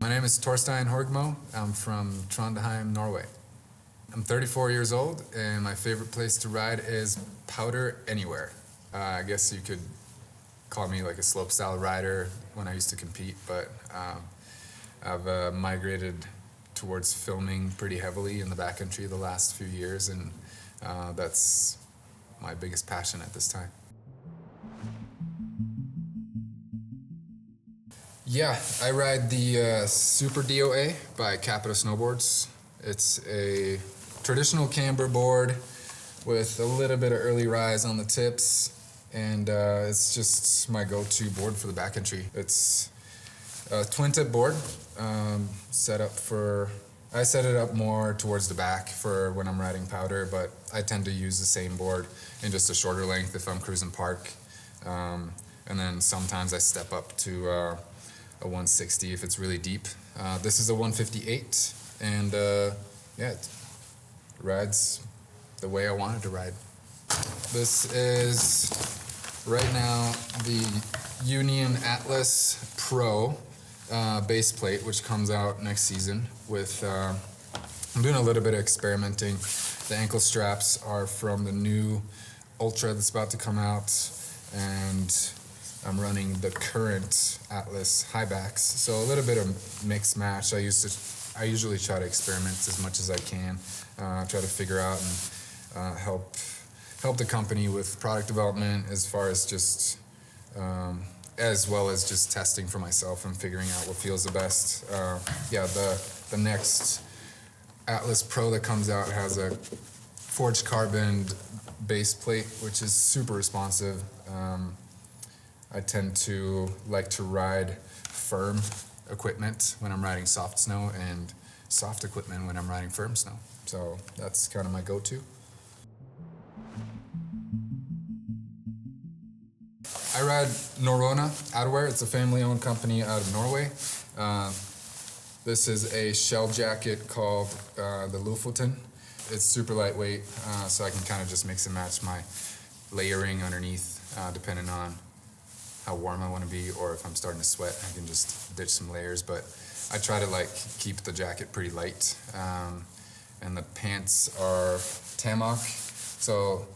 My name is Torstein Horgmo. I'm from Trondheim, Norway. I'm 34 years old, and my favorite place to ride is Powder anywhere. I guess you could call me like a slopestyle rider when I used to compete, but I've migrated towards filming pretty heavily in the backcountry the last few years, and that's my biggest passion at this time. Yeah, I ride the Super DOA by Capita Snowboards. It's a traditional camber board with a little bit of early rise on the tips, and it's just my go-to board for the backcountry. It's a twin-tip board I set it up more towards the back for when I'm riding powder, but I tend to use the same board in just a shorter length if I'm cruising park. And then sometimes I step up to a 160 if it's really deep. This is a 158, and yeah, it rides the way I want it to ride. This is right now the Union Atlas Pro base plate, which comes out next season. I'm doing a little bit of experimenting. The ankle straps are from the new Ultra that's about to come out, and I'm running the current Atlas high backs, so a little bit of mix match. I usually try to experiment as much as I can, try to figure out and help the company with product development as far as just as well as just testing for myself and figuring out what feels the best. Yeah, the next Atlas Pro that comes out has a forged carbon base plate, which is super responsive. I tend to like to ride firm equipment when I'm riding soft snow and soft equipment when I'm riding firm snow. So that's kind of my go-to. I ride Norrona Outerwear. It's a family-owned company out of Norway. This is a shell jacket called the Lofoten. It's super lightweight, so I can kind of just mix and match my layering underneath, depending on how warm I want to be, or if I'm starting to sweat, I can just ditch some layers. But I try to keep the jacket pretty light, and the pants are Tamok. So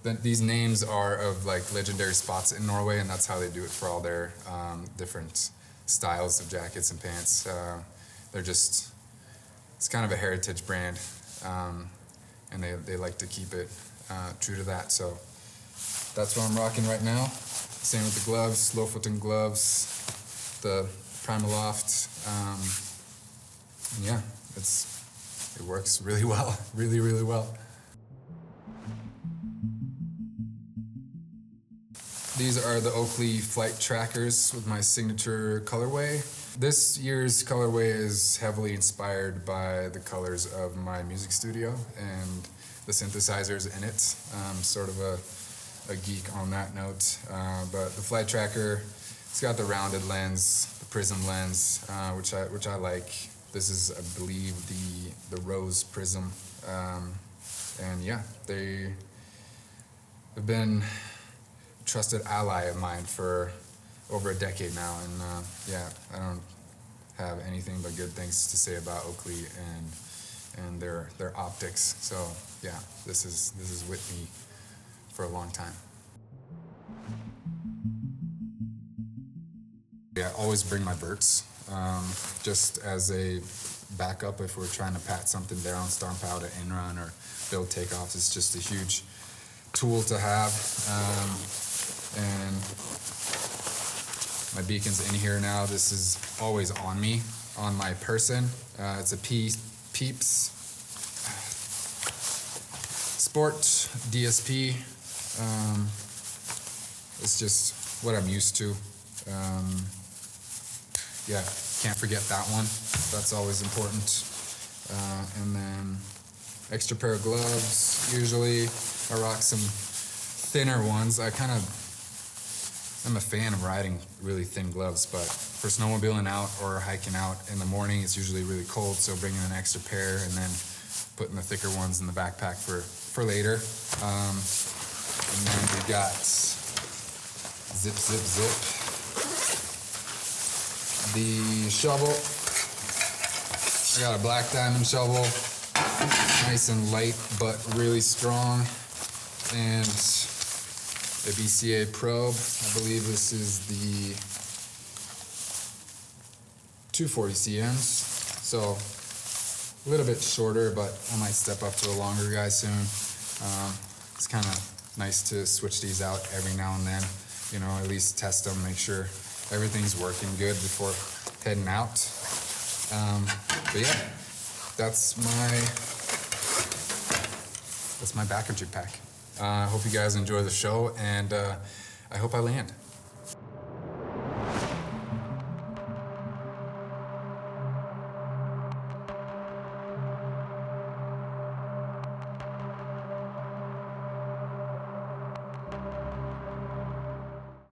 these names are of legendary spots in Norway, and that's how they do it for all their different styles of jackets and pants. It's kind of a heritage brand, and they like to keep it true to that. So that's what I'm rocking right now. Same with the gloves, Lofoten gloves, the Primaloft. Yeah, it works really well, really, really well. These are the Oakley flight trackers with my signature colorway. This year's colorway is heavily inspired by the colors of my music studio and the synthesizers in it. I'm sort of a geek on that note, but the flight tracker, it's got the rounded lens, the prism lens, which I like. This is, I believe, the rose prism, and yeah, they have been a trusted ally of mine for over a decade now, and yeah, I don't have anything but good things to say about Oakley and their optics. So yeah, this is with me for a long time. Yeah, I always bring my verts, just as a backup if we're trying to pat something down, stomp out an in-run or build takeoffs. It's just a huge tool to have. And my beacon's in here now. This is always on me, on my person. It's a Peeps Sport DSP. It's just what I'm used to. Yeah, can't forget that one. That's always important. And then extra pair of gloves. Usually I rock some thinner ones. I'm a fan of riding really thin gloves, but for snowmobiling out or hiking out in the morning, it's usually really cold, so bringing an extra pair and then putting the thicker ones in the backpack for later. And then we got zip, the shovel, I got a black diamond shovel, nice and light but really strong, and a BCA probe. I believe this is the 240 cms, so a little bit shorter, but I might step up to a longer guy soon. It's kind of nice to switch these out every now and then, you know, at least test them, make sure everything's working good before heading out. But yeah, that's my backcountry pack. I hope you guys enjoy the show, and I hope I land.